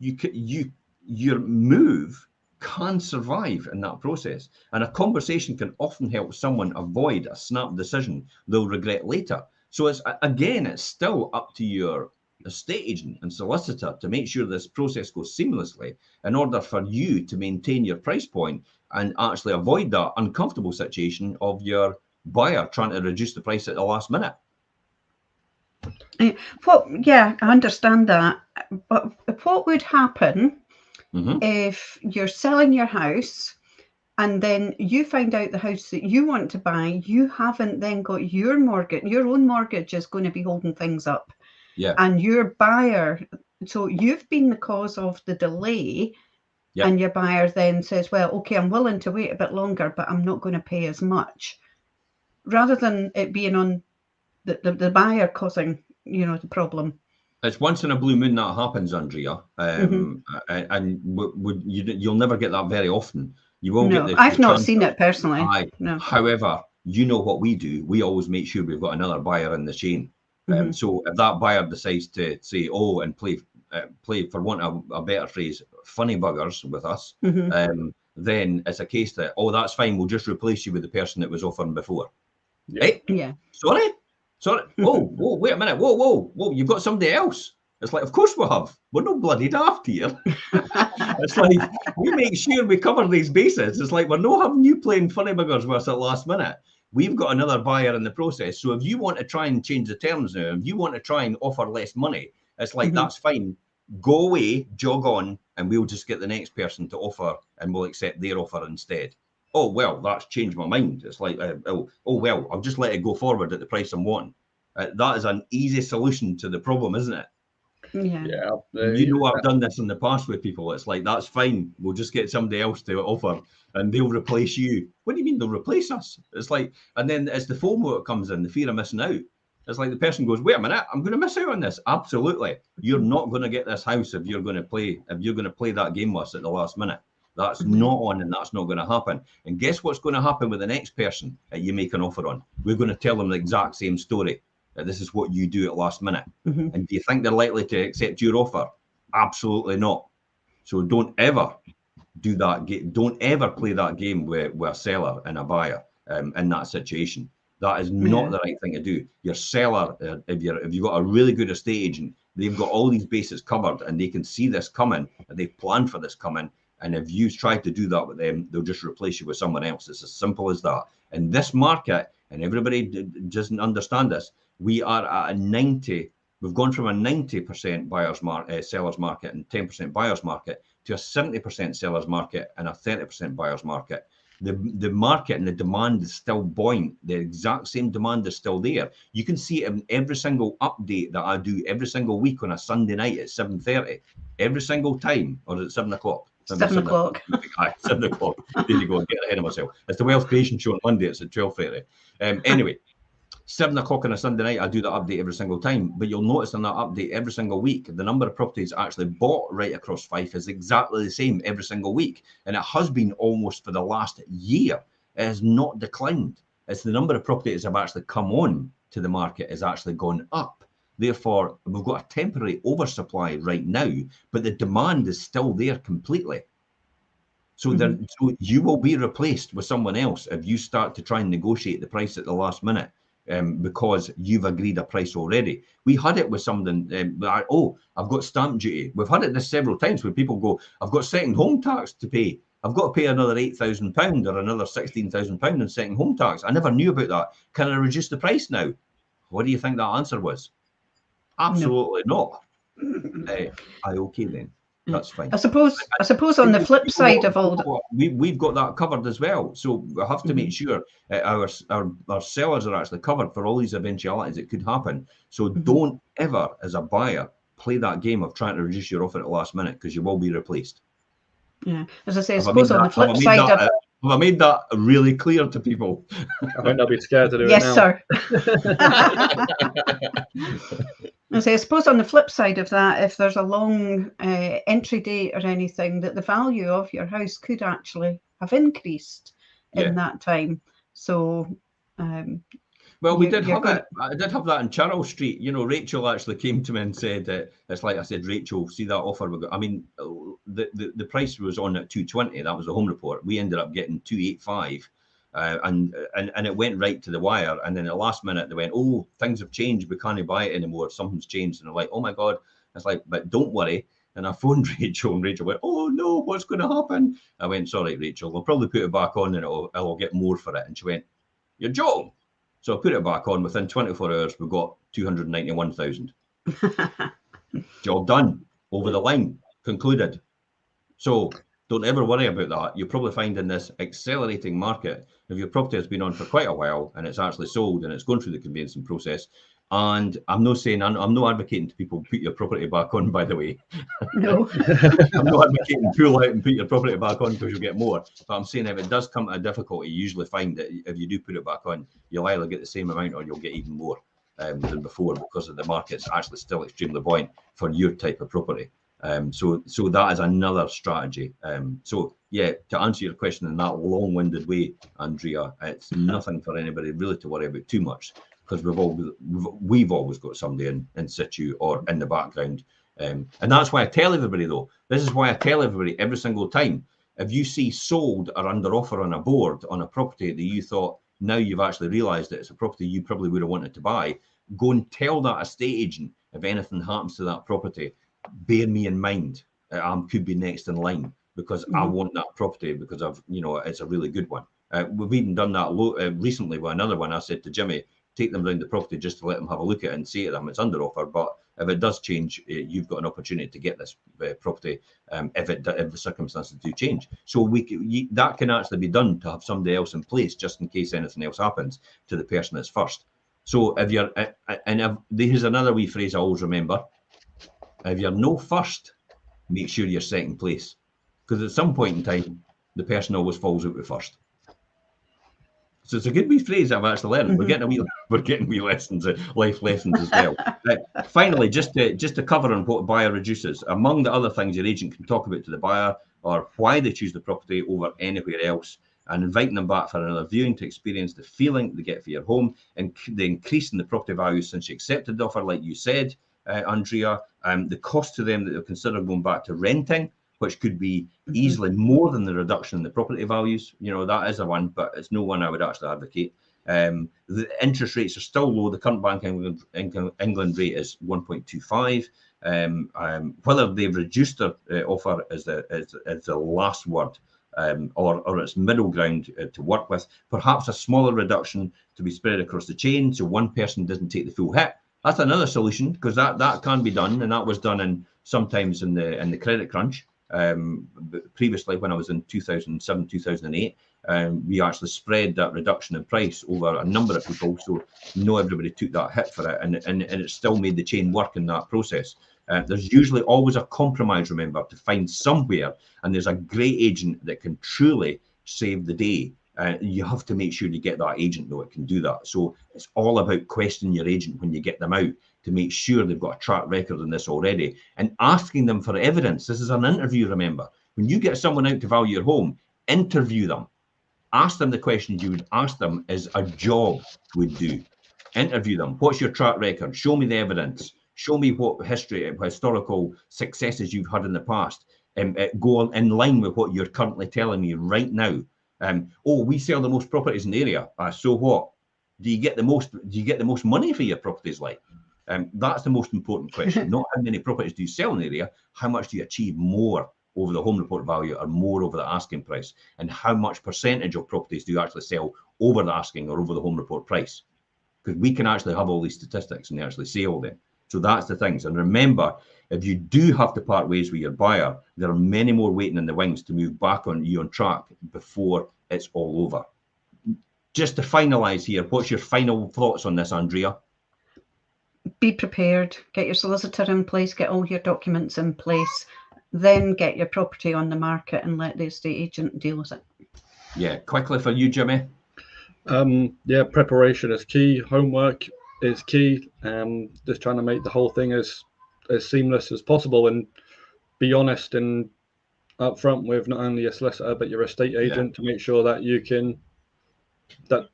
you your move can survive in that process. And a conversation can often help someone avoid a snap decision they'll regret later. So it's still up to your estate agent and solicitor to make sure this process goes seamlessly in order for you to maintain your price point and actually avoid that uncomfortable situation of your buyer trying to reduce the price at the last minute. Yeah, I understand that. But what would happen if you're selling your house and then you find out the house that you want to buy, you haven't then got your mortgage, your own mortgage is going to be holding things up. Yeah. And your buyer, so you've been the cause of the delay. Yeah. And your buyer then says, well, okay, I'm willing to wait a bit longer, but I'm not going to pay as much. Rather than it being on the buyer causing, the problem. It's once in a blue moon that happens, Andrea, and you'll never get that very often. You won't get this. I've not seen it personally. No. However, you know what we do. We always make sure we've got another buyer in the chain. So if that buyer decides to say, and play for want of a better phrase, funny buggers with us, then it's a case that, that's fine. We'll just replace you with the person that was offering before. Yeah. Hey, yeah. Sorry. Whoa, wait a minute. Whoa, you've got somebody else. It's like, of course we have. We're not bloody daft here. It's like, we make sure we cover these bases. It's like, we're not having you playing funny buggers with us at last minute. We've got another buyer in the process. So if you want to try and change the terms now, if you want to try and offer less money, it's like, that's fine. Go away, jog on, and we'll just get the next person to offer and we'll accept their offer instead. Oh, well, that's changed my mind. It's like, well, I'll just let it go forward at the price I'm wanting. That is an easy solution to the problem, isn't it? Yeah. I've done this in the past with people. It's like, that's fine. We'll just get somebody else to offer and they'll replace you. What do you mean they'll replace us? It's like, and then it's the FOMO that comes in, the fear of missing out. It's like the person goes, wait a minute, I'm going to miss out on this. Absolutely. You're not going to get this house if you're going to play that game with us at the last minute. That's not on, and that's not going to happen. And guess what's going to happen with the next person that you make an offer on? We're going to tell them the exact same story. That this is what you do at last minute. And do you think they're likely to accept your offer? Absolutely not. So don't ever do that. Don't ever play that game with a seller and a buyer in that situation. That is not the right thing to do. Your seller, if you've got a really good estate agent, they've got all these bases covered and they can see this coming and they've planned for this coming. And if you try to do that with them, they'll just replace you with someone else. It's as simple as that. In this market, and everybody doesn't understand this, we are at we've gone from a 90% seller's market and 10% buyer's market to a 70% seller's market and a 30% buyer's market. The market and the demand is still buoyant. The exact same demand is still there. You can see it in every single update that I do every single week on a Sunday night at 7:30. Every single time, or is it 7 o'clock? 7 o'clock. 7 o'clock. There you go. I'm getting ahead of myself. It's the Wealth Creation Show on Monday. It's at 12:30. Anyway, 7 o'clock on a Sunday night, I do that update every single time. But you'll notice in that update every single week, the number of properties actually bought right across Fife is exactly the same every single week. And it has been almost for the last year. It has not declined. It's the number of properties that have actually come on to the market has actually gone up. Therefore, we've got a temporary oversupply right now, but the demand is still there completely. So, so you will be replaced with someone else if you start to try and negotiate the price at the last minute because you've agreed a price already. We had it with something, I've got stamp duty. We've had it this several times where people go, I've got second home tax to pay. I've got to pay another £8,000 or another £16,000 in second home tax. I never knew about that. Can I reduce the price now? What do you think that answer was? Absolutely not. Okay then. That's fine. I suppose on the flip side of all that, we've got that covered as well. So we have to make sure our sellers are actually covered for all these eventualities that could happen. So don't ever, as a buyer, play that game of trying to reduce your offer at the last minute because you will be replaced. Yeah, as I say, I suppose on the flip side of. Have I made that really clear to people? I think they'll be scared to do it now. Yes, sir. I suppose on the flip side of that, if there's a long entry date or anything, that the value of your house could actually have increased in that time. So, Well, we did have it. I did have that in Charles Street. You know, Rachel actually came to me and said, "It's like I said, Rachel, see that offer we got." I mean, the price was on at 220. That was the home report. We ended up getting 285, and it went right to the wire. And then at the last minute, they went, "Oh, things have changed. We can't buy it anymore. Something's changed." And I'm like, "Oh my God!" It's like, "But don't worry." And I phoned Rachel, and Rachel went, "Oh no, what's going to happen?" I went, "Sorry, Rachel. We'll probably put it back on, and I'll get more for it." And she went, "You're joking." So I put it back on. Within 24 hours, we got 291,000. Job done. Over the line. Concluded. So don't ever worry about that. You'll probably find in this accelerating market, if your property has been on for quite a while and it's actually sold and it's going through the conveyancing process, and I'm not saying, I'm not advocating to people put your property back on, by the way. No. I'm not advocating pull out and put your property back on because you'll get more. But I'm saying if it does come to a difficulty, you usually find that if you do put it back on, you'll either get the same amount or you'll get even more than before, because of the market's actually still extremely buoyant for your type of property. So that is another strategy. So yeah, to answer your question in that long-winded way, Andrea, it's nothing for anybody really to worry about too much, because we've always got somebody in situ or in the background. And that's why I tell everybody, though, this is why I tell everybody every single time, if you see sold or under offer on a board on a property that you thought, now you've actually realised that it's a property you probably would have wanted to buy, go and tell that estate agent, if anything happens to that property, bear me in mind. I could be next in line, because I want that property, because it's a really good one. We've even done that recently with another one. I said to Jimmy, take them around the property just to let them have a look at it and say to them it's under offer, but if it does change, you've got an opportunity to get this property if the circumstances do change. So that can actually be done to have somebody else in place just in case anything else happens to the person that's first. So if you're, here's another wee phrase I always remember: if you're no first, make sure you're second place, because at some point in time, the person always falls out with first. So it's a good wee phrase I've actually learned. We're getting wee lessons, life lessons as well. Finally, just to cover on what buyer reduces, among the other things your agent can talk about to the buyer are why they choose the property over anywhere else, and inviting them back for another viewing to experience the feeling they get for your home, and the increase in the property value since you accepted the offer, like you said, Andrea, the cost to them that they'll consider going back to renting, which could be easily more than the reduction in the property values. That is a one, but it's no one I would actually advocate. The interest rates are still low. The current Bank of England rate is 1.25. Whether they've reduced their offer is the last word, or its middle ground to work with. Perhaps a smaller reduction to be spread across the chain, so one person doesn't take the full hit. That's another solution, because that can be done, and that was done sometimes in the credit crunch. Previously, when I was in 2007, 2008, we actually spread that reduction in price over a number of people, so not everybody took that hit for it, and it still made the chain work in that process. There's usually always a compromise, remember, to find somewhere, and there's a great agent that can truly save the day. You have to make sure you get that agent, though, it can do that. So it's all about questioning your agent when you get them out, to make sure they've got a track record in this already, and asking them for evidence. This is an interview, remember. When you get someone out to value your home, interview them. Ask them the questions you would ask them as a job would do. Interview them. What's your track record? Show me the evidence. Show me what historical successes you've had in the past. Go in line with what you're currently telling me right now. We sell the most properties in the area. So what? Do you get the most money for your properties, like? That's the most important question. Not how many properties do you sell in the area, how much do you achieve more over the home report value or more over the asking price, and how much percentage of properties do you actually sell over the asking or over the home report price? Because we can actually have all these statistics and they actually say all them. So that's the things. And remember, if you do have to part ways with your buyer, there are many more waiting in the wings to move back on you on track before it's all over. Just to finalise here, what's your final thoughts on this, Andrea? Be prepared. Get your solicitor in place, get all your documents in place, then get your property on the market and let the estate agent deal with it. Yeah, quickly for you, Jimmy. Preparation is key. Homework is key. Just trying to make the whole thing as seamless as possible, and be honest and upfront with not only your solicitor but your estate agent to make sure that you can that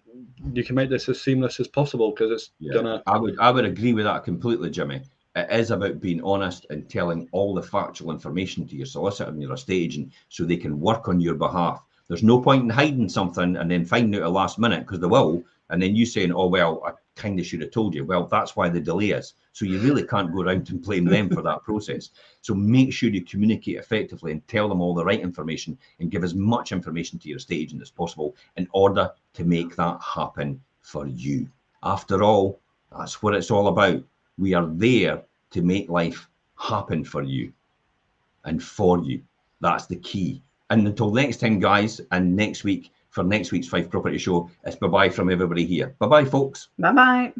you can make this as seamless as possible, because it's gonna. I would agree with that completely, Jimmy. It is about being honest and telling all the factual information to your solicitor and your estate agent so they can work on your behalf. There's no point in hiding something and then finding out at the last minute, because they will, and then you saying, oh, well, I kind of should have told you. Well, that's why the delay is. So you really can't go around and blame them for that process. So make sure you communicate effectively and tell them all the right information and give as much information to your estate agent as possible in order to make that happen for you. After all, that's what it's all about. We are there to make life happen for you and for you. That's the key. And until next time, guys, and next week, for next week's Fife Property Show, it's bye-bye from everybody here. Bye-bye, folks. Bye-bye.